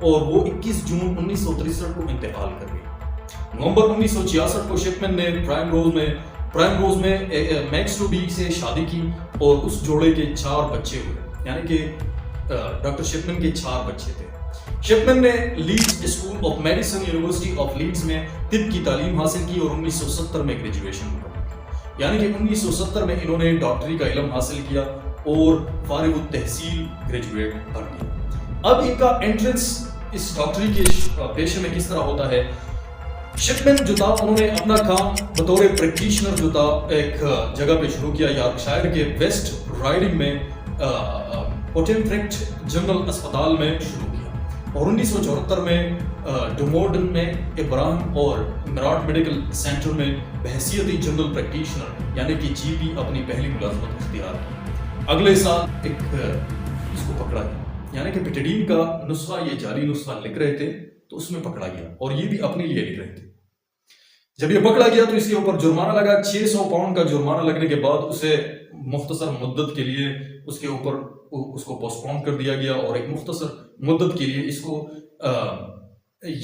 اور وہ 21 جون 1963 کو انتقال کر گئی۔ نومبر 1966 کو شپمین نے پرائم روز میں میکس ٹوبی سے شادی کی اور اس جوڑے کے 4 بچے ہوئے، یعنی کہ ڈاکٹر شپمین کے 4 بچے تھے۔ شپمین نے Leeds school of medicine university of Leeds میں طب کی تعلیم حاصل کی اور 1970 میں گریجویشن مکمل کی، یعنی کہ 1970 میں انہوں نے ڈاکٹری کا علم حاصل کیا اور فارغ التحصیل گریجویٹ بن گئے۔ اب ان کا انٹرنس اس ڈاکٹری کے پیشے میں کس طرح ہوتا ہے؟ شپمین جو تھا انہوں نے اپنا کام بطور پریکٹیشنر جو تھا ایک جگہ پہ شروع کیا، یارکشائر کے ویسٹ رائڈنگ میں پوٹنفریکٹ جنرل اسپتال میں شروع کیا، اور 1974 میں ڈومورڈن میں ابراہم اور میراٹ میڈیکل سینٹر میں بحیثیت جنرل پریکٹیشنر یعنی کہ جی پی اپنی پہلی ملازمت اختیار کی۔ اگلے سال ایک اس کو پکڑا گیا، یعنی کہ بیٹاڈین کا نسخہ، یہ جعلی نسخہ لکھ رہے تھے تو اس میں پکڑا گیا، اور یہ بھی اپنے لیے لکھ رہے تھے۔ جب یہ پکڑا گیا تو اس کے اوپر جرمانہ لگا، 600 پاؤنڈ کا جرمانہ لگنے کے بعد اسے مختصر مدت کے لیے اس کے اوپر اس کو پوسٹ پون کر دیا گیا، اور ایک مختصر مدت کے لیے اس کو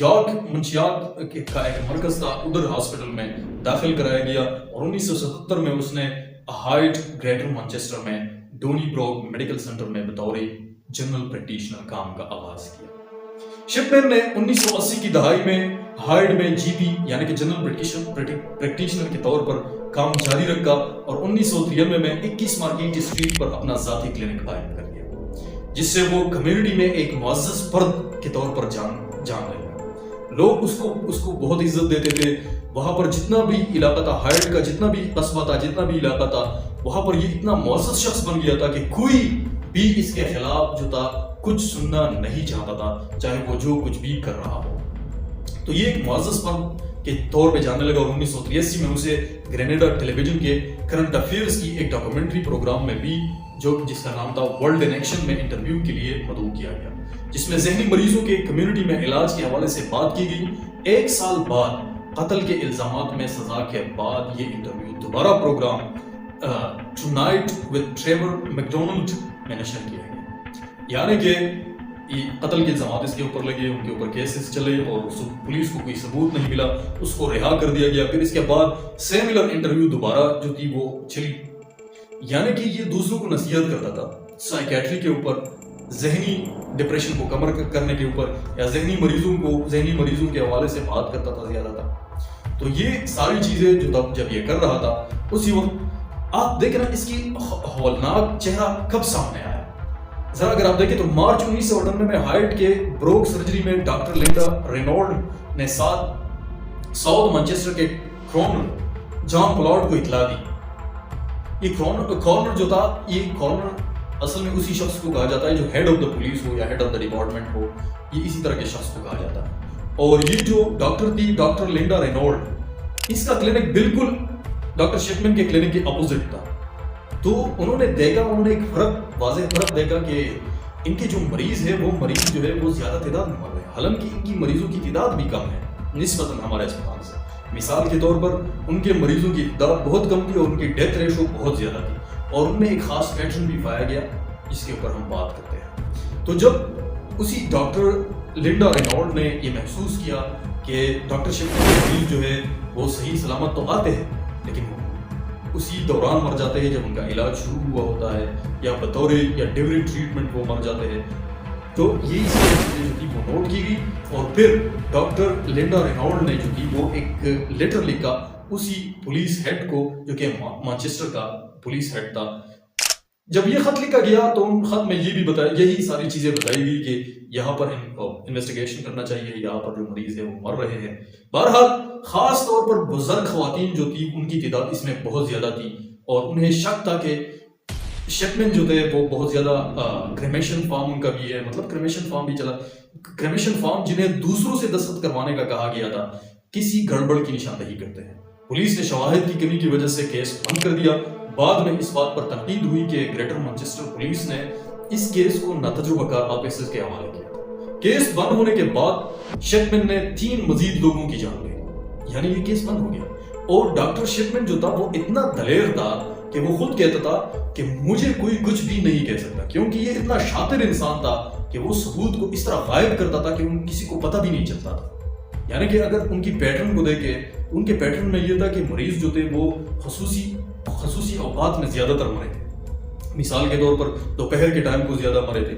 یارک منشیات کا ایک مرکز تھا ادھر ہاسپٹل میں داخل کرایا گیا، اور 1977 میں اس نے ہائٹ گریٹر مانچسٹر میں ڈونی بروک میڈیکل سینٹر میں بطور جنرل پریکٹیشنر کام کا آغاز کیا۔ شپمین نے 1980 کی دہائی میں ہائڈ میں جی پی یعنی کہ جنرل پریکٹیشنر کے طور پر کام جاری رکھا، اور 1993 میں 21 مارکیٹ اسٹریٹ پر اپنا ذاتی کلینک قائم کر دیا، جس سے وہ کمیونٹی میں ایک معزز فرد کے طور پر جان رہے۔ لوگ اس کو بہت عزت دیتے تھے۔ وہاں پر جتنا بھی علاقہ تھا، ہائڈ کا جتنا بھی قصبہ تھا، جتنا بھی علاقہ تھا، وہاں پر یہ اتنا معزز شخص بن گیا تھا کہ کوئی بھی اس کے خلاف جو تھا کچھ سننا نہیں چاہتا تھا، چاہے وہ جو کچھ بھی کر رہا ہو۔ تو یہ ایک معزز فرد کے طور پہ جاننے لگا، اور 1983 میں اسے گرینیڈا ٹیلی ویژن کے کرنٹ افیئرز کی ایک ڈاکومنٹری پروگرام میں بھی جس کا نام تھا ورلڈ ان ایکشن میں انٹرویو کے لیے مدعو کیا گیا، جس میں ذہنی مریضوں کے کمیونٹی میں علاج کے حوالے سے بات کی گئی۔ 1 سال بعد قتل کے الزامات میں سزا کے بعد یہ انٹرویو دوبارہ program tonight with Trevor McDonald میں نشر کیا گیا، یعنی کہ قتل کے الزامات اس کے اوپر لگے، ان کے اوپر کیسز چلے، اور پولیس کو کوئی ثبوت نہیں ملا، اس کو رہا کر دیا گیا۔ پھر اس کے بعد سیملر انٹرویو دوبارہ جو تھی وہ چلی، یعنی کہ یہ دوسروں کو نصیحت کرتا تھا سائیکیٹری کے اوپر، ذہنی ڈپریشن کو کم کرنے کے اوپر، یا ذہنی مریضوں کے حوالے سے بات کرتا تھا زیادہ تر۔ تو یہ ساری چیزیں جو جب یہ کر رہا تھا اسی وقت آپ دیکھ رہے ہیں اس کی ہولناک چہرہ کب سامنے آیا۔ ذرا اگر آپ دیکھیں تو مارچ 1998 میں ہائٹ کے بروک سرجری میں ڈاکٹر لنڈا رینولڈ نے ساؤتھ مانچسٹر کے کورنر جان پلاٹ کو اطلاع دی۔ یہ کورنر جو تھا، یہ کورنر اصل میں اسی شخص کو کہا جاتا ہے جو ہیڈ آف دا پولیس ہو یا ہیڈ آف دا ڈپارٹمنٹ ہو، یہ اسی طرح کے شخص کو کہا جاتا ہے۔ اور یہ جو ڈاکٹر تھی ڈاکٹر لنڈا رینولڈ، اس کا کلینک بالکل ڈاکٹر شپمین کے کلینک کے اپوزٹ تھا۔ تو انہوں نے ایک واضح فرق دیکھا کہ ان کے جو مریض ہے وہ مریض جو ہے وہ زیادہ تعداد میں مر رہے ہیں، حالانکہ ان کی مریضوں کی تعداد بھی کم ہے نسبتاً ہمارے اسپتال سے۔ مثال کے طور پر ان کے مریضوں کی تعداد بہت کم تھی اور ان کی ڈیتھ ریشو بہت زیادہ تھی، اور ان میں ایک خاص پیٹرن بھی پایا گیا جس کے اوپر ہم بات کرتے ہیں۔ تو جب اسی ڈاکٹر لنڈا رینولڈ نے یہ محسوس کیا کہ ڈاکٹر شپمین کے مریض جو ہے وہ صحیح سلامت تو آتے ہیں، لیکن وہ اسی دوران مر جاتے ہیں جب ان کا علاج شروع ہوا ہوتا ہے، یا بطور یا ڈیوری ٹریٹمنٹ وہ مر جاتے ہیں۔ تو یہی چیزیں جو تھی وہ نوٹ کی گئی، اور پھر ڈاکٹر لنڈا رینولڈ نے جو تھی وہ ایک لیٹر لکھا اسی پولیس ہیڈ کو جو کہ مانچسٹر کا پولیس ہیڈ تھا۔ جب یہ خط لکھا گیا تو ان خط میں یہ بھی یہی ساری چیزیں بتائی گئی کہ یہاں پر انویسٹیگیشن کرنا چاہیے، یہاں پر جو مریض ہے وہ مر رہے ہیں۔ بہرحال خاص طور پر بزرگ خواتین جو تھی ان کی تعداد اس میں بہت زیادہ تھی، اور انہیں شک تھا کہ شپمین جو تھے وہ بہت زیادہ کریمیشن فارم ان کا بھی ہے، مطلب کریمیشن فارم بھی چلا، کریمیشن فارم جنہیں دوسروں سے دستخط کروانے کا کہا گیا تھا، کسی گڑبڑ کی نشاندہی کرتے ہیں۔ پولیس نے شواہد کی کمی کی وجہ سے کیس بند کر دیا۔ بعد میں اس بات پر تنقید ہوئی کہ گریٹر مانچسٹر پولیس نے اس کیس کو ناتجربہ کار آفیسرز کے حوالے کیا۔ کیس بند ہونے کے بعد شپمین نے 3 مزید لوگوں کی جان لی، یعنی یہ کیس بند ہو گیا۔ اور ڈاکٹر شپمین جو تھا وہ اتنا دلیر تھا کہ وہ خود کہتا تھا کہ مجھے کوئی کچھ بھی نہیں کہہ سکتا، کیونکہ یہ اتنا شاطر انسان تھا کہ وہ ثبوت کو اس طرح غائب کرتا تھا کہ کسی کو پتہ بھی نہیں چلتا تھا. یعنی کہ اگر ان کی پیٹرن کو دیکھیں ان کے پیٹرن میں یہ تھا کہ مریض جو تھے وہ خصوصی اوقات میں زیادہ تر مرے تھے. مثال کے طور پر دوپہر کے ٹائم کو زیادہ مرے تھے,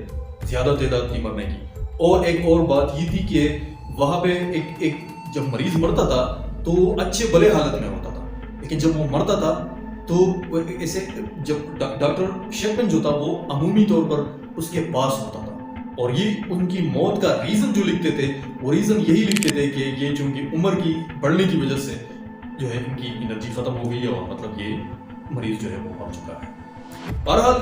زیادہ تعداد تھی مرنے کی. اور ایک اور بات یہ تھی کہ وہاں پہ ایک جب مریض مرتا تھا تو اچھے بھلے حالت میں ہوتا تھا, لیکن جب وہ مرتا تھا تو ایسے جب ڈاکٹر شیپمن جو تھا وہ عمومی طور پر اس کے پاس ہوتا تھا. اور یہ ان کی موت کا ریزن جو لکھتے تھے وہ ریزن یہی لکھتے تھے کہ یہ چونکہ عمر کی بڑھنے کی وجہ سے جو ہے ان کی انرجی ختم ہو گئی ہے اور مطلب یہ مریض جو ہے وہ مر چکا ہے. بہرحال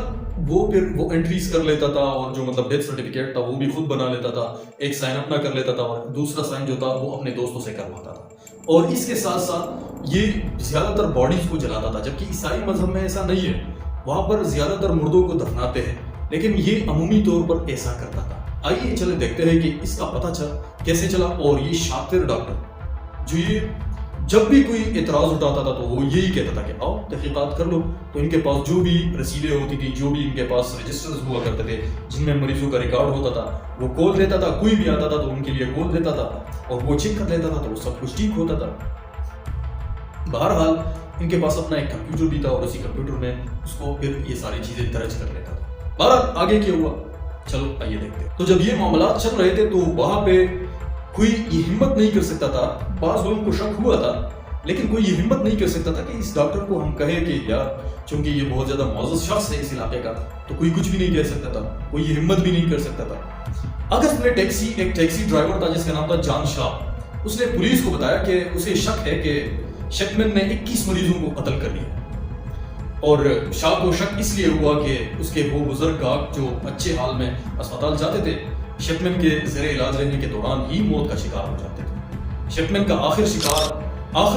وہ پھر وہ انٹریز کر لیتا تھا اور جو مطلب ڈیتھ سرٹیفکیٹ تھا وہ بھی خود بنا لیتا تھا, ایک سائن اپنا کر لیتا تھا اور دوسرا سائن جو تھا وہ اپنے دوستوں سے کرواتا تھا. اور اس کے ساتھ ساتھ یہ زیادہ تر باڈیز کو جلاتا تھا, جبکہ عیسائی مذہب میں ایسا نہیں ہے, وہاں پر زیادہ تر مردوں کو دفناتے ہیں, لیکن یہ عمومی طور پر ایسا کرتا تھا. آئیے چلے دیکھتے ہیں کہ اس کا پتہ کیسے چلا. اور یہ شاطر ڈاکٹر جو یہ جب بھی کوئی اعتراض اٹھاتا تھا تو وہ یہی کہتا تھا کہ آؤ تحقیقات کر لو. تو ان کے پاس جو بھی رسیدیں ہوتی تھی, جو بھی ان کے پاس رجسٹرز ہوا کرتے تھے جن میں مریضوں کا ریکارڈ ہوتا تھا, وہ کال دیتا تھا. کوئی بھی آتا تھا تو ان کے لیے کال دیتا تھا اور وہ چیک کر لیتا تھا تو وہ سب کچھ ٹھیک ہوتا تھا. بہرحال ان کے پاس اپنا ایک کمپیوٹر بھی تھا اور اسی کمپیوٹر میں اس کو پھر یہ ساری چیزیں درج کر لیتا تھا. بہرحال آگے کیا ہوا چلو آئیے دیکھتے ہیں. تو جب یہ معاملات چل رہے تھے تو وہاں پہ کوئی یہ ہمت نہیں کر سکتا تھا, بعض لوگوں کو شک ہوا تھا لیکن کوئی یہ ہمت نہیں کر سکتا تھا کہ اس ڈاکٹر کو ہم کہیں کہ یار چونکہ یہ بہت زیادہ معزز شخص ہے اس علاقے کا تو کوئی کچھ بھی نہیں کہہ سکتا تھا, کوئی یہ ہمت بھی نہیں کر سکتا تھا. اگست میں ایک ٹیکسی ڈرائیور تھا جس کا نام تھا جان شاہ. اس نے پولیس کو بتایا کہ اسے شک ہے کہ شیپمن نے 21 مریضوں کو قتل کر لیا. اور شاہ کو شک اس لیے ہوا کہ اس کے وہ بزرگاہ جو اچھے حال میں اسپتال جاتے تھے شیپمن کے زیر علاج رہنے کے دوران ہی موت کا شکار ہو جاتے تھے. شیپمن کا آخری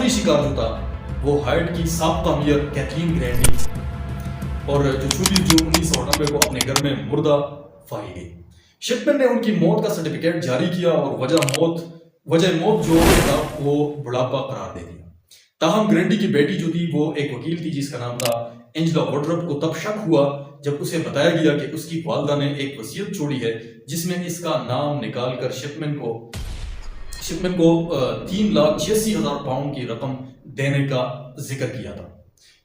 شکار جو تھا وہ ہائٹ کی سابقہ میئر کیتھلین گرینڈی اور جو 1990 کو اپنے گھر میں مردہ پائی گئی. شیپمن نے ان کی موت کا سرٹیفکیٹ جاری کیا اور وجہ موت جو تھا وہ بڑھاپا قرار دے دیا. تاہم گرینڈی کی بیٹی جو تھی وہ ایک وکیل تھی جس کا نام تھا اینجلا وارڈرپ کو تب شک ہوا جب اسے بتایا گیا کہ اس کی والدہ نے ایک وصیت چھوڑی ہے جس میں اس کا نام نکال کر شیپمن کو 3,86,000 پاؤنڈ کی رقم دینے کا ذکر کیا تھا.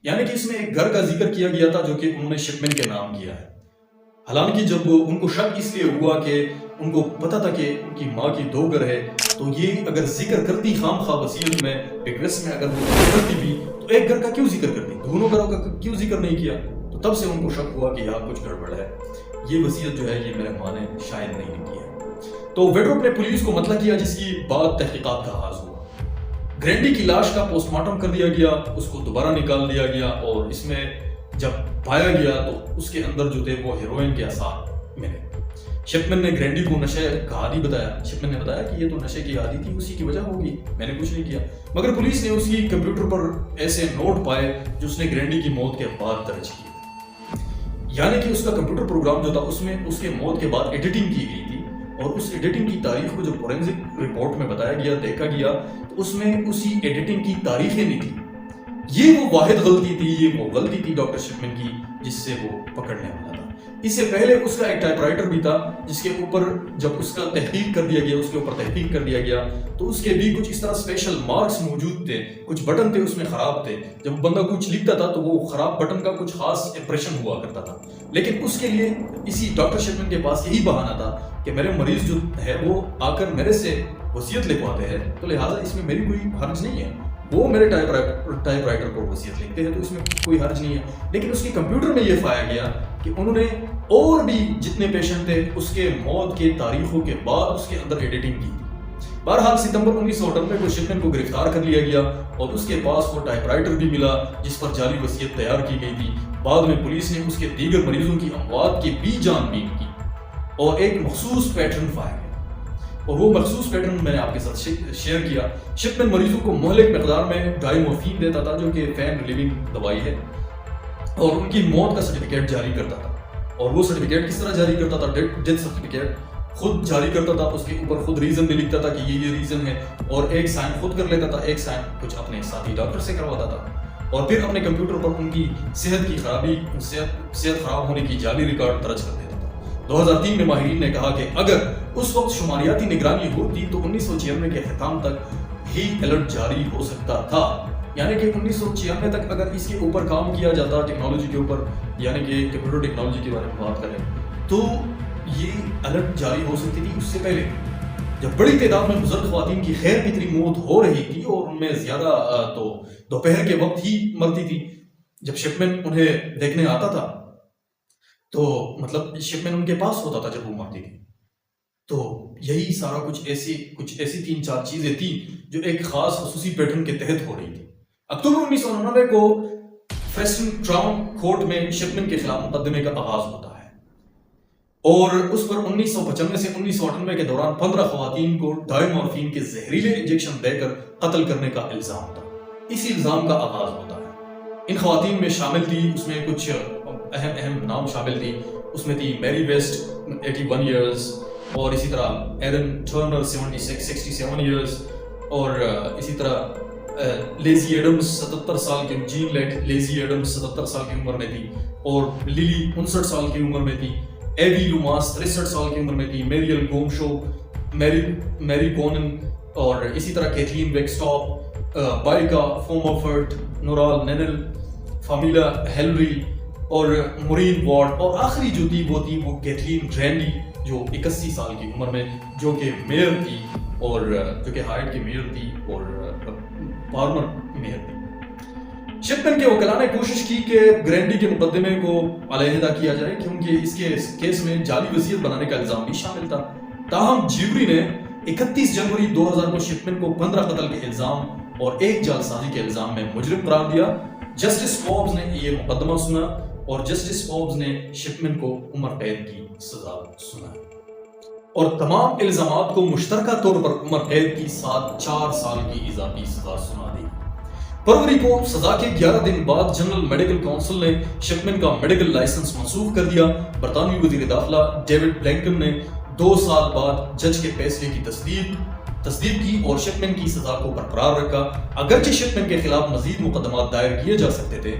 یعنی کہ اس میں ایک گھر کا ذکر کیا گیا تھا جو کہ انہوں نے شیپمن کے نام کیا ہے. حالانکہ جب ان کو شک اس لیے ہوا کہ ان کو پتا تھا کہ ان کی ماں کی 2 گھر ہے تو یہ اگر ذکر کرتی خام خواہ وصیت میں بگرس میں اگر وہ کرتی بھی تو ایک گھر کا کیوں ذکر کرتی, دونوں گھروں کا کیوں ذکر نہیں کیا. تو تب سے ان کو شک ہوا کہ یہاں کچھ گڑبڑ ہے, یہ وصیت جو ہے یہ میرے ماں نے شاید نہیں لکھی ہے. تو ویڈروپ نے پولیس کو مطلع کیا جس کی بعد تحقیقات کا آغاز ہوا. گرینڈی کی لاش کا پوسٹ مارٹم کر دیا گیا, اس کو دوبارہ نکال دیا گیا اور اس میں جب پایا گیا تو اس کے اندر جو تھے وہ ہیروئن کے آثار ملے. شیپمن نے گرینڈی کو نشے کا عادی بتایا. شیپمن نے بتایا کہ یہ تو نشے کی عادی تھی, اسی کی وجہ ہوگی, میں نے کچھ نہیں کیا. مگر پولیس نے اس کی کمپیوٹر پر ایسے نوٹ پائے جو اس نے گرینڈی کی موت کے بعد درج کیے. یعنی کہ اس کا کمپیوٹر پروگرام جو تھا اس میں اس کے موت کے بعد ایڈیٹنگ کی گئی تھی اور اس ایڈیٹنگ کی تاریخ کو جو فورینزک رپورٹ میں بتایا گیا, دیکھا گیا تو اس میں اسی ایڈیٹنگ کی تاریخیں نہیں تھی. یہ وہ واحد غلطی تھی, یہ وہ غلطی تھی ڈاکٹر شیپمن کی جس سے وہ پکڑنے والا تھا. اس سے پہلے اس کا ایک ٹائپ رائٹر بھی تھا جس کے اوپر جب اس کا تحقیق کر دیا گیا, اس کے اوپر تحقیق کر دیا گیا تو اس کے بھی کچھ اس طرح اسپیشل مارکس موجود تھے, کچھ بٹن تھے اس میں خراب تھے. جب بندہ کچھ لکھتا تھا تو وہ خراب بٹن کا کچھ خاص امپریشن ہوا کرتا تھا. لیکن اس کے لیے اسی ڈاکٹر شیپمن کے پاس یہی بہانہ تھا کہ میرے مریض جو ہے وہ آ کر میرے سے وصیت لکھواتے ہیں تو لہٰذا اس میں میری کوئی حرج نہیں ہے. وہ میرے ٹائپ رائٹر کو وصیت لکھتے ہیں تو اس میں کوئی حرج نہیں ہے. لیکن اس کے کمپیوٹر میں یہ پایا گیا کہ انہوں نے اور بھی جتنے پیشنٹ تھے اس کے موت کے تاریخوں کے بعد اس کے اندر ایڈیٹنگ کی. بہرحال ستمبر 1998 کو شیپمن کو گرفتار کر لیا گیا اور اس کے پاس وہ ٹائپ رائٹر بھی ملا جس پر جعلی وصیت تیار کی گئی تھی. بعد میں پولیس نے اس کے دیگر مریضوں کی اموات کی بھی جان بین کی اور ایک مخصوص پیٹرن پایا گیا اور وہ مخصوص پیٹرن میں نے آپ کے ساتھ شیئر کیا. شیپمن مریضوں کو مہلک مقدار میں ڈائمورفین دیتا تھا جو کہ فین ریلیونگ دوائی ہے اور ان کی موت کا سرٹیفکیٹ جاری کرتا تھا. اور وہ سرٹیفکیٹ کس طرح جاری کرتا تھا؟ ڈیتھ سرٹیفکیٹ خود جاری کرتا تھا, اس کے اوپر خود ریزن بھی لکھتا تھا کہ یہ ریزن ہے اور ایک سائن خود کر لیتا تھا, ایک سائن کچھ اپنے ساتھی ڈاکٹر سے کرواتا تھا اور پھر اپنے کمپیوٹر پر ان کی صحت خراب ہونے کی جعلی ریکارڈ درج کر دیتا تھا. 2003 میں ماہرین نے کہا کہ اگر اس وقت شماریاتی نگرانی ہوتی تو 1996 کے اختتام تک ہی الرٹ جاری ہو سکتا تھا، یعنی کہ 1996 تک اگر اس کے اوپر کام کیا جاتا ٹیکنالوجی کے اوپر، یعنی کہ کمپیوٹر ٹیکنالوجی کے بارے میں بات کریں تو یہ الرٹ جاری ہو سکتی تھی اس سے پہلے، جب بڑی تعداد میں بزرگ خواتین کی خیر فطری موت ہو رہی تھی اور ان میں زیادہ تو دوپہر کے وقت ہی مرتی تھی۔ جب شپ مین انہیں دیکھنے آتا تھا تو مطلب شپ مین ان کے پاس ہوتا تھا جب وہ مرتی تھی، تو یہی سارا کچھ ایسی 3-4 چیزیں تھیں جو ایک خاص خصوصی پیٹرن کے تحت ہو رہی تھی۔ اکتوبر 1999 کو فریسٹن ٹراؤن کورٹ میں شپ مین کے خلاف مقدمے کا آغاز ہوتا ہے اور اس پر 1995 سے 1998 کے دوران 15 خواتین کو ڈائی مورفین کے زہریلے انجیکشن دے کر قتل کرنے کا الزام تھا۔ اسی الزام کا آغاز ہوتا ہے۔ ان خواتین میں شامل تھی، اس میں کچھ اہم نام شامل تھی، اس میں تھی میری ویسٹ 81 ایئرز، اور اسی طرح ایرن ٹرنر 67 ایئرز، اور اسی طرح لیزی ایڈمز 77 سال کی، جین لیزی ایڈمز 77 سال کی عمر میں تھی، اور للی 59 سال کی عمر میں تھی، ایوی لوماس 63 سال کی عمر میں تھی، میریل گومشو، میری کونن، اور اسی طرح کیتھلین ویکسٹاپ، بائیکا فوموفرٹ، نورال نینل، فامیلا ہیلری اور مورین وارڈ، اور آخری جو تھی وہ کیتھلین رینڈی جو 81 سال کی عمر میں، جو کہ میئر تھی، اور جو کہ ہائٹ کی میئر تھی اور فارمر میئر تھی۔ شپ مین کے وکلاء نے کوشش کی کہ گرینڈی کے مقدمے کو علیحدہ کیا جائے کیونکہ اس کے کیس میں جعلی وصیت بنانے کا الزام بھی شامل تھا، تاہم جیوری نے 31 جنوری 2000 کو شپ مین کو 15 قتل کے الزام اور 1 جعل سازی کے الزام میں مجرم قرار دیا۔ جسٹس فوربز نے یہ مقدمہ سنا اور جسٹس فوربز نے شپ مین کو عمر قید کی سزا سنائی اور تمام الزامات کو مشترکہ طور پر عمر قید کی ساتھ 4 سال کی اضافی سزا سنا دی۔ فروری کو سزا کے 11 دن بعد جنرل میڈیکل کونسل نے شپ مین کا میڈیکل لائسنس منسوخ کر دیا۔ برطانوی وزیر داخلہ ڈیوڈ بلینکن نے 2 سال بعد جج کے فیصلے کی تصدیق کی اور شپ مین کی سزا کو برقرار رکھا۔ اگرچہ شپ مین کے خلاف مزید مقدمات دائر کیے جا سکتے تھے،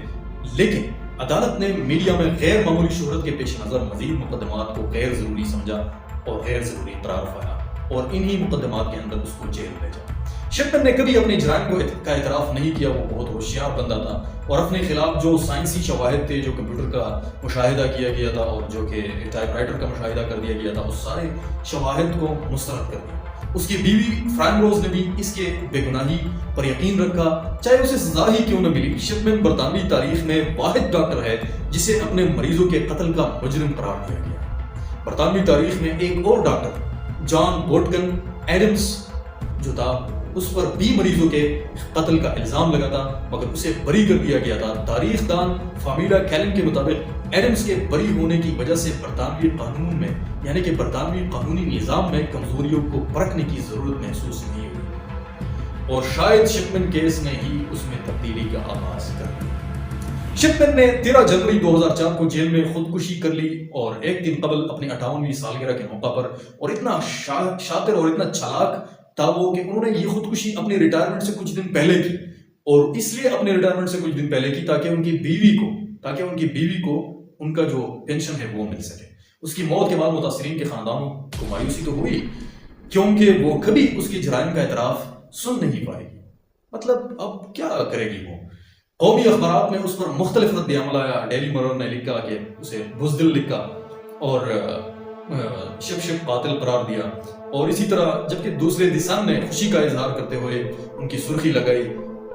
لیکن عدالت نے میڈیا میں غیر معمولی شہرت کے پیش نظر مزید مقدمات کو غیر ضروری سمجھا اور غیر ضروری قرار پایا اور انہی مقدمات کے اندر اس کو جیل بھیجا۔ شپ مین نے کبھی اپنے جرائم کا اعتراف نہیں کیا، وہ بہت ہوشیار بندہ تھا اور اپنے خلاف جو سائنسی شواہد تھے، جو کمپیوٹر کا مشاہدہ کیا گیا تھا اور جو کہ ٹائپ رائٹر کا مشاہدہ کر دیا گیا تھا، اس سارے شواہد کو مسترد کر دیا۔ اس کی بیوی فران روز نے بھی اس کے بے گناہی پر یقین رکھا، چاہے اسے سزا ہی کیوں نہ ملی۔ شپ مین برطانوی تاریخ میں واحد ڈاکٹر ہے جسے اپنے مریضوں کے قتل کا مجرم قرار دیا گیا۔ برطانوی تاریخ میں ایک اور ڈاکٹر جان بوٹکن ایڈمز جو تھا، اس پر بھی مریضوں کے قتل کا الزام لگا تھا مگر اسے بری کر دیا گیا تھا۔ تاریخ دان فامیلا کیلن کے مطابق ایڈمز کے بری ہونے کی وجہ سے برطانوی قانون میں، یعنی کہ برطانوی قانونی نظام میں کمزوریوں کو پرکھنے کی ضرورت محسوس نہیں ہوئی اور شاید شپ مین کیس نے ہی اس میں تبدیلی کا آغاز کر دیا۔ شپ مین نے 13 جنوری 2004 کو جیل میں خودکشی کر لی اور ایک دن قبل اپنی 58ویں سالگرہ کے موقع پر، اور اتنا شاطر اور اتنا چالاک تھا وہ کہ انہوں نے یہ خودکشی اپنی ریٹائرمنٹ سے کچھ دن پہلے کی، اور اس لیے اپنے ریٹائرمنٹ سے کچھ دن پہلے کی تاکہ ان کی بیوی کو ان کا جو پینشن ہے وہ مل سکے۔ اس کی موت کے بعد متاثرین کے خاندانوں کو مایوسی تو ہوئی کیونکہ وہ کبھی اس کے جرائم کا اعتراف سن نہیں پائے گی، مطلب اب کیا کرے گی وہ۔ قومی اخبارات میں اس پر مختلف رد عمل آیا۔ ڈیلی مرر نے لکھا کہ اسے بزدل لکھا اور شپ قاتل قرار دیا، اور اسی طرح جبکہ دوسرے دی سن نے خوشی کا اظہار کرتے ہوئے ان کی سرخی لگائی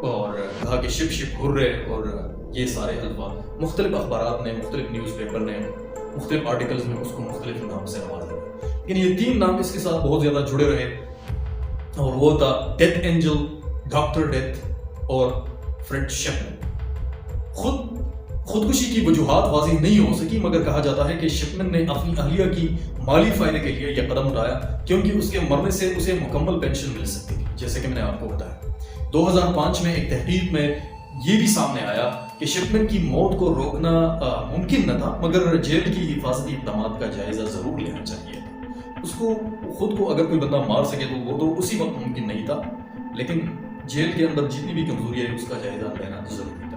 اور کہا کہ شپ ہرے، اور یہ سارے الفاظ مختلف اخبارات نے، مختلف نیوز پیپر نے، مختلف آرٹیکلز میں اس کو مختلف نام سے نوازا، لیکن یہ 3 نام اس کے ساتھ بہت زیادہ جڑے رہے، اور وہ تھا ڈیتھ اینجل، ڈاکٹر ڈیتھ اور فریڈ شپ مین۔ خودکشی کی وجوہات واضح نہیں ہو سکی مگر کہا جاتا ہے کہ شپ مین نے اپنی اہلیہ کی مالی فائدے کے لیے یہ قدم اٹھایا کیونکہ اس کے مرنے سے اسے مکمل پینشن مل سکتی تھی، جیسے کہ میں نے آپ کو بتایا۔ 2005 میں ایک تحقیق میں یہ بھی سامنے آیا کہ شپ مین کی موت کو روکنا ممکن نہ تھا مگر جیل کی حفاظتی اقدامات کا جائزہ ضرور لینا چاہیے تھا۔ اس کو خود کو اگر کوئی بندہ مار سکے تو وہ تو اسی وقت ممکن نہیں تھا، لیکن جیل کے اندر جتنی بھی کمزوری ہے اس کا جائزہ لینا ضروری تھا۔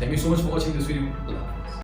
Thank you so much for watching this video.